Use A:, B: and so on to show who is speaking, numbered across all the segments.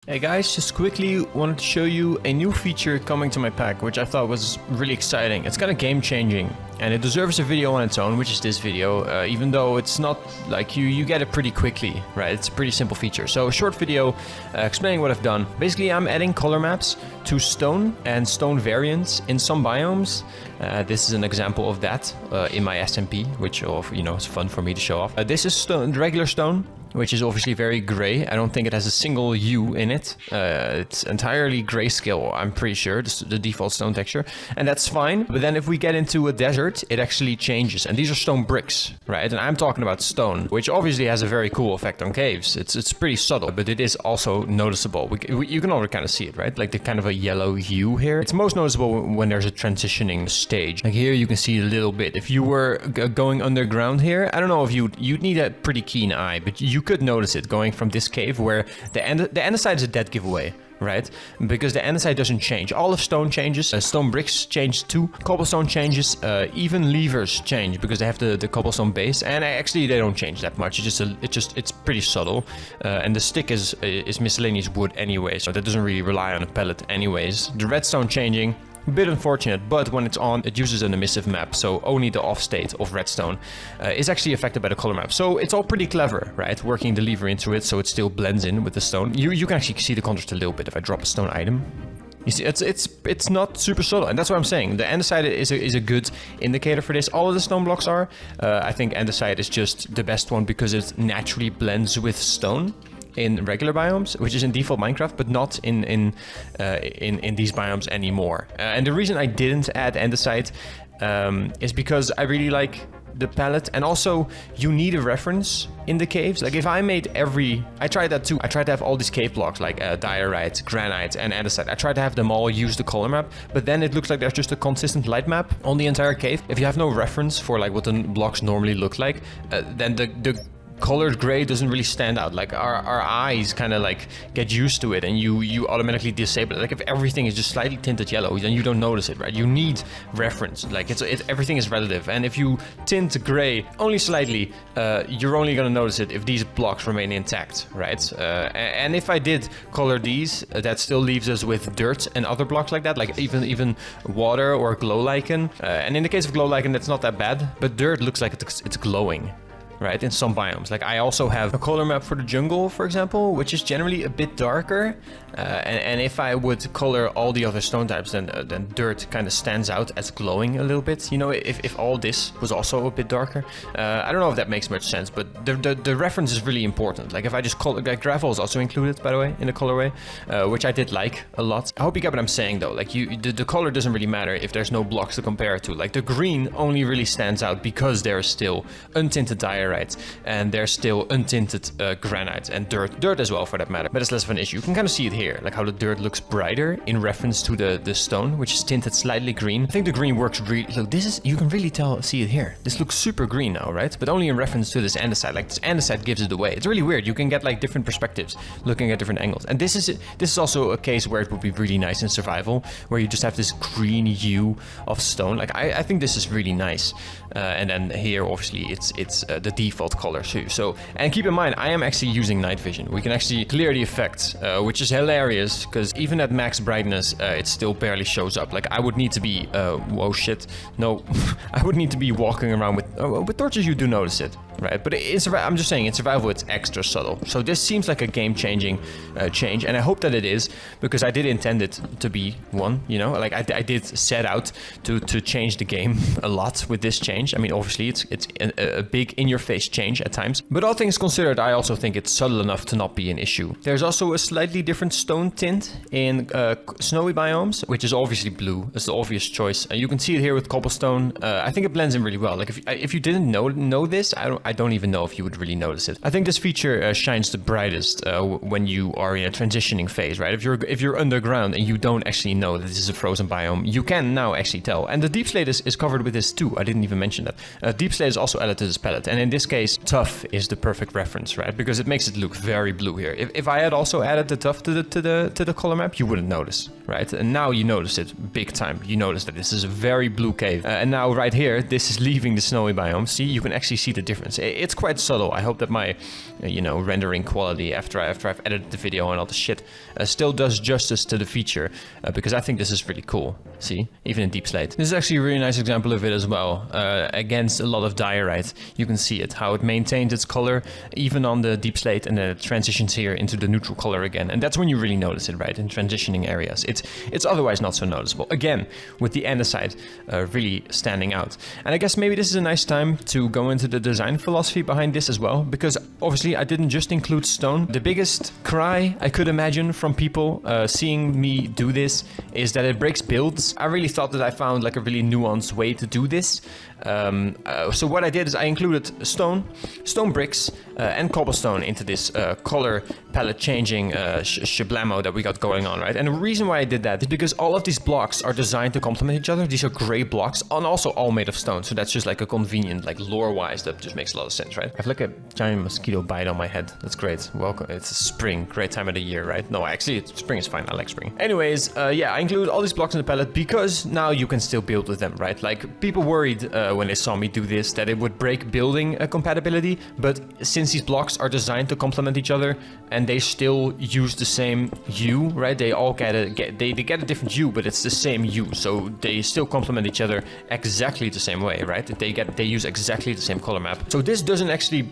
A: Hey guys, just quickly wanted to show you a new feature coming to my pack, which I thought was really exciting. It's kind of game changing and it deserves a video on its own, which is this video, even though it's not like you get it pretty quickly, right? It's a pretty simple feature. So a short video explaining what I've done. Basically, I'm adding color maps to stone and stone variants in some biomes. This is an example of that in my SMP, which is fun for me to show off. This is stone, regular stone, which is obviously very gray. I don't think it has a single hue in it. It's entirely grayscale, I'm pretty sure, the default stone texture, and that's fine. But then if we get into a desert, it actually changes, and these are stone bricks, right? And I'm talking about stone, which obviously has a very cool effect on caves. It's pretty subtle, but it is also noticeable. You can already kind of see it, right? Like the kind of a yellow hue here. It's most noticeable when there's a transitioning stage. Like here you can see a little bit. If you were going underground here, I don't know if you'd need a pretty keen eye, but you could notice it going from this cave where the andesite is a dead giveaway, right? Because the andesite doesn't change. All of stone changes. Stone bricks change too. Cobblestone changes. Even levers change because they have the cobblestone base, and actually they don't change that much. It's pretty subtle. And the stick is miscellaneous wood anyway, so that doesn't really rely on a pellet anyways. The redstone changing. A bit unfortunate, but when it's on, it uses an emissive map, so only the off state of redstone is actually affected by the color map. So it's all pretty clever, right? Working the lever into it so it still blends in with the stone. You can actually see the contrast a little bit if I drop a stone item. You see, it's not super subtle, and that's what I'm saying. The andesite is a good indicator for this. All of the stone blocks are. I think andesite is just the best one because it naturally blends with stone in regular biomes, which is in default Minecraft, but not in these biomes anymore. And the reason I didn't add andesite is because I really like the palette, and also you need a reference in the caves. Like if I made I tried that too. I tried to have all these cave blocks like diorite, granite, and andesite. I tried to have them all use the color map, but then it looks like there's just a consistent light map on the entire cave. If you have no reference for like what the blocks normally look like, then the colored gray doesn't really stand out. Like our eyes kind of like get used to it, and you automatically disable it. Like if everything is just slightly tinted yellow, then you don't notice it, right? You need reference. Like everything is relative, and if you tint gray only slightly, you're only gonna notice it if these blocks remain intact, right? And if I did color these, that still leaves us with dirt and other blocks like that, like even water or glow lichen. And in the case of glow lichen, that's not that bad, but dirt looks like it's glowing, right, in some biomes. Like I also have a color map for the jungle, for example, which is generally a bit darker. And if I would color all the other stone types, then dirt kind of stands out as glowing a little bit. You know, if all this was also a bit darker. I don't know if that makes much sense, but the reference is really important. Like if I just color, like gravel is also included, by the way, in the colorway, which I did like a lot. I hope you get what I'm saying though. Like the color doesn't really matter if there's no blocks to compare it to. Like the green only really stands out because there is still untinted diorite, and there's still untinted granite and dirt as well for that matter, but it's less of an issue. You can kind of see it here, like how the dirt looks brighter in reference to the stone, which is tinted slightly green. I think the green works really. Look, you can really see it here. This looks super green now, right? But only in reference to this andesite. Like this andesite gives it away. It's really weird. You can get like different perspectives looking at different angles, and this is also a case where it would be really nice in survival, where you just have this green hue of stone. Like I think this is really nice. And then here obviously it's the default color too. So, and keep in mind, I am actually using night vision. We can actually clear the effect, which is hilarious because even at max brightness, it still barely shows up. Like I would need to be, whoa shit, no, I would need to be walking around with torches. You do notice it, right? But I'm just saying, in survival, it's extra subtle. So this seems like a game-changing change, and I hope that it is, because I did intend it to be one. You know, like I did set out to change the game a lot with this change. I mean, obviously, it's a big in-your-face change at times, but all things considered, I also think it's subtle enough to not be an issue. There's also a slightly different stone tint in snowy biomes, which is obviously blue. It's the obvious choice. You can see it here with cobblestone. I think it blends in really well. Like if you didn't know this, I don't even know if you would really notice it. I think this feature shines the brightest when you are in a transitioning phase, right? If you're underground and you don't actually know that this is a frozen biome, you can now actually tell. And the deep slate is covered with this too. I didn't even mention that. Deep slate is also added to this palette, and in this case, tough is the perfect reference, right? Because it makes it look very blue here. If I had also added the tough to the color map, you wouldn't notice, right? And now you notice it big time. You notice that this is a very blue cave, and now right here, this is leaving the snowy biome. See, you can actually see the difference. It's quite subtle. I hope that my, you know, rendering quality after I've edited the video and all the shit still does justice to the feature, because I think this is really cool. See, even in Deep Slate. This is actually a really nice example of it as well. Against a lot of diorite, you can see it, how it maintains its color even on the Deep Slate, and then it transitions here into the neutral color again. And that's when you really notice it, right? In transitioning areas. It's otherwise not so noticeable. Again, with the andesite really standing out. And I guess maybe this is a nice time to go into the design philosophy behind this as well, because obviously I didn't just include stone. The biggest cry I could imagine from people seeing me do this is that it breaks builds. I really thought that I found like a really nuanced way to do this. So what I did is I included stone bricks, and cobblestone into this color palette changing shablamo that we got going on, right? And the reason why I did that is because all of these blocks are designed to complement each other. These are gray blocks and also all made of stone. So that's just like a convenient, like lore-wise, that just makes a lot of sense, right? I have like a giant mosquito bite on my head. That's great. Welcome. It's spring, great time of the year, right? No, actually, spring is fine. I like spring. Anyways, yeah, I include all these blocks in the palette because now you can still build with them, right? Like people worried when they saw me do this that it would break building compatibility, but since these blocks are designed to complement each other and they still use the same hue, right? They all get a different hue, but it's the same hue, so they still complement each other exactly the same way, right? They use exactly the same color map. So this doesn't actually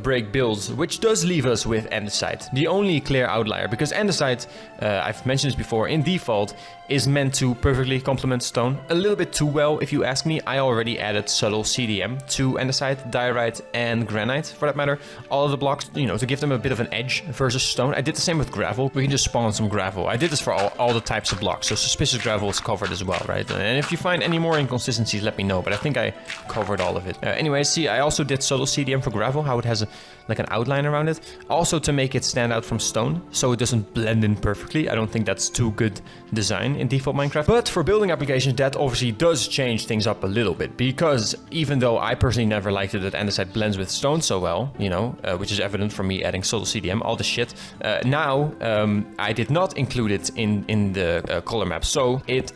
A: break builds, which does leave us with andesite, the only clear outlier, because andesite, I've mentioned this before, in default is meant to perfectly complement stone. A little bit too well, if you ask me. I already added subtle CDM to andesite, diorite, and granite, for that matter. All of the blocks, you know, to give them a bit of an edge versus stone. I did the same with gravel. We can just spawn some gravel. I did this for all the types of blocks, so suspicious gravel is covered as well, right? And if you find any more inconsistencies, let me know, but I think I covered all of it. Anyway, see, I also did subtle CDM for gravel, how it has like an outline around it. Also to make it stand out from stone, so it doesn't blend in perfectly. I don't think that's too good design in default Minecraft. But for building applications, that obviously does change things up a little bit, because even though I personally never liked it that andesite blends with stone so well, you know, which is evident from me adding subtle CDM, all the shit, now I did not include it in the color map, so it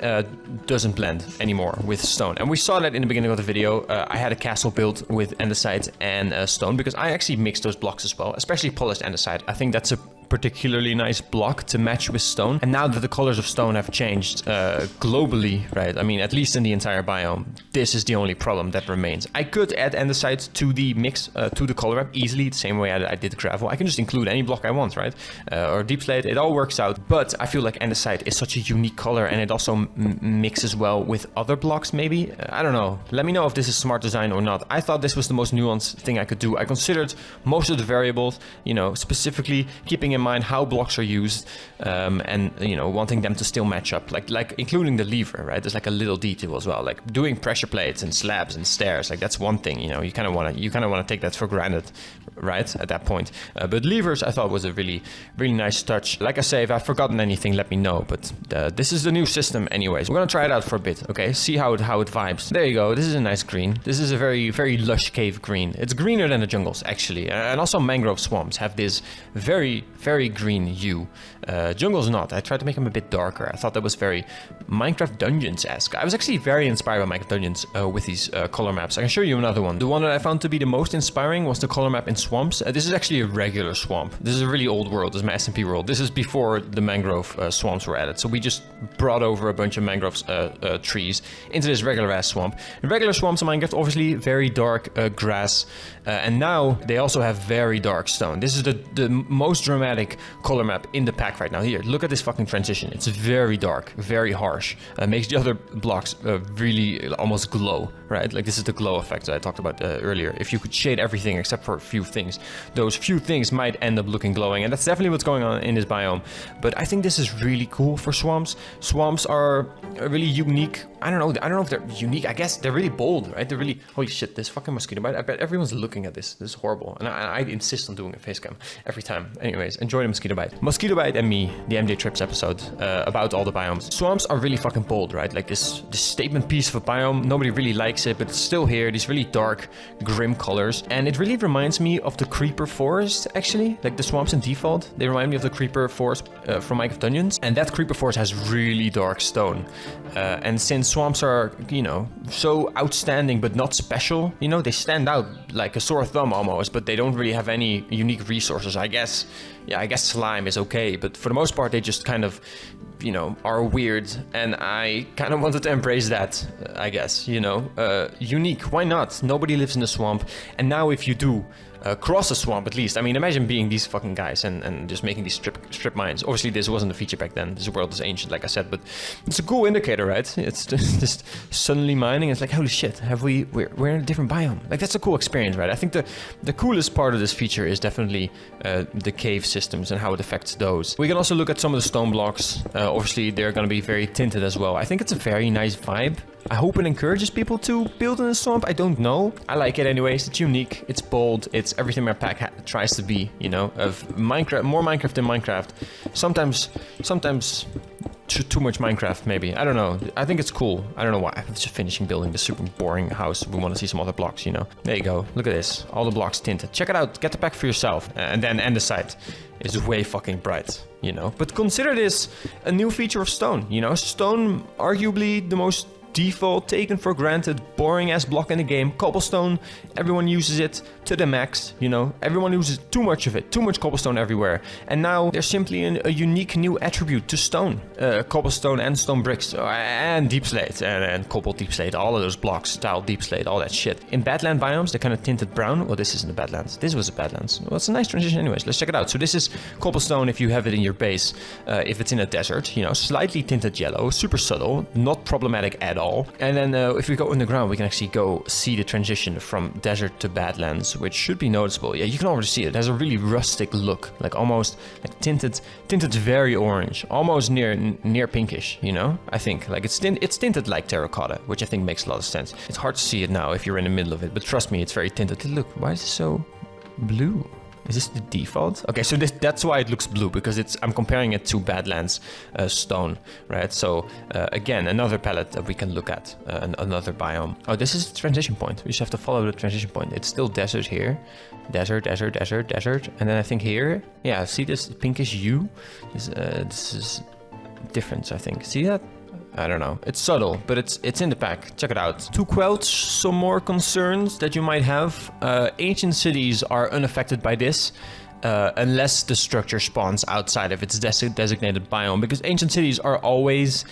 A: doesn't blend anymore with stone. And we saw that in the beginning of the video. I had a castle built with andesite and stone, because I actually mixed those blocks as well, especially polished andesite. I think that's a particularly nice block to match with stone. And now that the colors of stone have changed globally, right? I mean, at least in the entire biome, this is the only problem that remains. I could add andesite to the mix, to the color map easily, the same way I did gravel. I can just include any block I want, right? Or deep slate, it all works out. But I feel like andesite is such a unique color, and it also mixes well with other blocks, maybe? I don't know. Let me know if this is smart design or not. I thought this was the most nuanced thing I could do. I considered most of the variables, you know, specifically keeping in mind how blocks are used, and you know, wanting them to still match up, like including the lever, right? There's like a little detail as well, like doing pressure plates and slabs and stairs. Like that's one thing, you know, you kind of want to take that for granted, right? At that point, but levers I thought was a really nice touch. Like I say, if I've forgotten anything, let me know. But this is the new system, anyways. We're gonna try it out for a bit, okay? See how it vibes. There you go. This is a nice green. This is a very lush cave green. It's greener than the jungles actually, and also mangrove swamps have this very green hue. Jungle's not. I tried to make them a bit darker. I thought that was very Minecraft Dungeons-esque. I was actually very inspired by Minecraft Dungeons with these color maps. I can show you another one. The one that I found to be the most inspiring was the color map in swamps. This is actually a regular swamp. This is a really old world. This is my SMP world. This is before the mangrove swamps were added. So we just brought over a bunch of mangrove trees into this regular ass swamp. In regular swamps in Minecraft, obviously very dark grass, and now they also have very dark stone. This is the most dramatic color map in the pack right now. Here, look at this fucking transition. It's very dark, very harsh. Makes the other blocks really almost glow, right? Like this is the glow effect that I talked about earlier. If you could shade everything except for a few things, those few things might end up looking glowing, and that's definitely what's going on in this biome. But I think this is really cool for swamps. Swamps are really unique. I don't know if they're unique. I guess they're really bold, right? They're really, holy shit, this fucking mosquito bite. I bet everyone's looking at this. This is horrible. And I insist on doing a face cam every time. Anyways, enjoy the mosquito bite. Mosquito bite and me, the MJ Trips episode about all the biomes. Swamps are really fucking bold, right? Like this statement piece of a biome. Nobody really likes it, but it's still here. These really dark, grim colors, and it really reminds me of the creeper forest. Actually, like the swamps in default, they remind me of the creeper forest from Mike of Dungeons, and that creeper forest has really dark stone. And since swamps are, you know, so outstanding but not special, you know, they stand out like a sore thumb almost, but they don't really have any unique resources. I guess, yeah, I guess slime is okay, but for the most part, they just kind of, you know, are weird, and I kind of wanted to embrace that, I guess, you know. Unique, why not? Nobody lives in a swamp, and now if you do, cross a swamp at least. I mean, imagine being these fucking guys and just making these strip mines. Obviously, this wasn't a feature back then. This world is ancient, like I said, but it's a cool indicator, right? It's just suddenly mining. It's like, holy shit, we're in a different biome. Like, that's a cool experience, right? I think the coolest part of this feature is definitely the cave systems and how it affects those. We can also look at some of the stone blocks. Obviously, they're going to be very tinted as well. I think it's a very nice vibe. I hope it encourages people to build in a swamp. I don't know. I like it anyways. It's unique. It's bold. It's everything my pack tries to be, you know, of Minecraft, more Minecraft than Minecraft. Sometimes too much Minecraft, maybe. I don't know. I think it's cool. I don't know why. I'm just finishing building the super boring house. We want to see some other blocks, you know. There you go. Look at this. All the blocks tinted. Check it out. Get the pack for yourself. And then andesite is way fucking bright, you know. But consider this a new feature of stone, you know. Stone, arguably the most default, taken for granted, boring ass block in the game. Cobblestone, everyone uses it to the max, you know. Everyone uses too much of it, too much cobblestone everywhere. And now there's simply a unique new attribute to stone. Cobblestone and stone bricks, and deep slate, and cobble deep slate, all of those blocks, tile deep slate, all that shit. In Badland biomes, they're kind of tinted brown. Well, this isn't a Badlands. This was a Badlands. Well, it's a nice transition anyways. Let's check it out. So this is cobblestone if you have it in your base. If it's in a desert, you know, slightly tinted yellow, super subtle, not problematic at all. And then if we go underground, we can actually go see the transition from desert to Badlands, which should be noticeable. Yeah, you can already see it. It has a really rustic look, like almost like tinted very orange, almost near pinkish, you know. I think like it's tinted like terracotta, which I think makes a lot of sense. It's hard to see it now if you're in the middle of it, but trust me, it's very tinted. Look, why is it so blue? Is this the default? Okay, so that's why it looks blue, because I'm comparing it to Badlands stone, right? So again, another palette that we can look at, another biome. Oh, this is the transition point. We just have to follow the transition point. It's still desert here. Desert. And then I think here, yeah, see this pinkish hue? This is different, I think. See that? I don't know. It's subtle, but it's in the pack. Check it out. To quell some more concerns that you might have, ancient cities are unaffected by this, unless the structure spawns outside of its designated biome, because ancient cities are always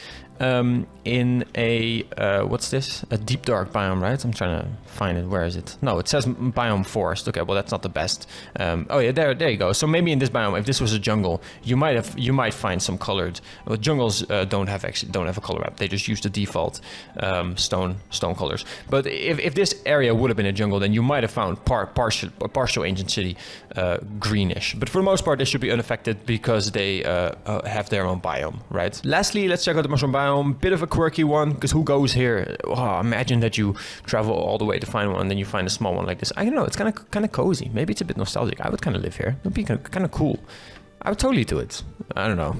A: in a what's this? A deep dark biome, right? I'm trying to find it. Where is it? No, it says biome forest. Okay, well that's not the best. Oh yeah, there you go. So maybe in this biome, if this was a jungle, you might find some colored. Well, jungles don't have a color map. They just use the default stone colors. But if this area would have been a jungle, then you might have found partial ancient city greenish. But for the most part, they should be unaffected because they have their own biome, right? Lastly, let's check out the mushroom biome. Bit of a quirky one, because who goes here? Oh, imagine that you travel all the way to find one, and then you find a small one like this. I don't know. It's kind of cozy. Maybe it's a bit nostalgic. I would kind of live here. It would be kind of cool. I would totally do it. I don't know.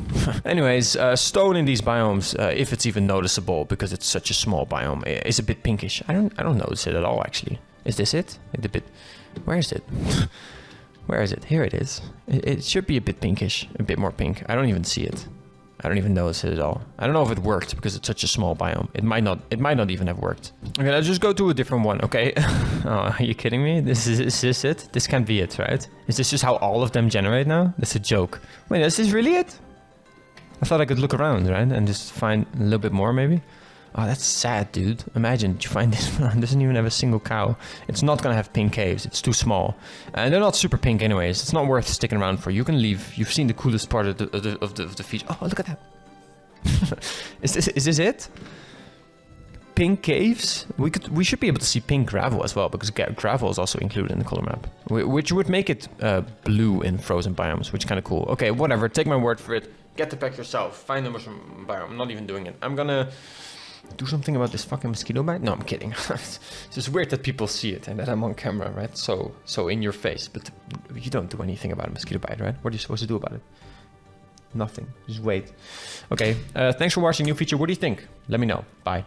A: Anyways, stone in these biomes, if it's even noticeable, because it's such a small biome, is a bit pinkish. I don't notice it at all, actually. Is this it? Like the bit. Where is it? Where is it? Here it is. It should be a bit pinkish, a bit more pink. I don't even see it. I don't even notice it at all. I don't know if it worked because it's such a small biome. It might not even have worked. Okay, let's just go to a different one, okay? Oh, are you kidding me? Is this it? This can't be it, right? Is this just how all of them generate now? That's a joke. Wait, is this really it? I thought I could look around, right? And just find a little bit more, maybe? Oh, that's sad, dude. Imagine you find this one. It doesn't even have a single cow. It's not gonna have pink caves. It's too small. And they're not super pink anyways. It's not worth sticking around for. You can leave. You've seen the coolest part of the feature. Oh, look at that. Is this it? Pink caves? We should be able to see pink gravel as well, because gravel is also included in the color map, which would make it blue in frozen biomes, which is kind of cool. Okay, whatever. Take my word for it. Get the pack yourself. Find the mushroom biome. I'm not even doing it. I'm gonna do something about this fucking mosquito bite? No, I'm kidding. It's just weird that people see it and that I'm on camera, right? So in your face. But you don't do anything about a mosquito bite, right? What are you supposed to do about it? Nothing. Just wait. Okay, thanks for watching. New feature. What do you think? Let me know. Bye.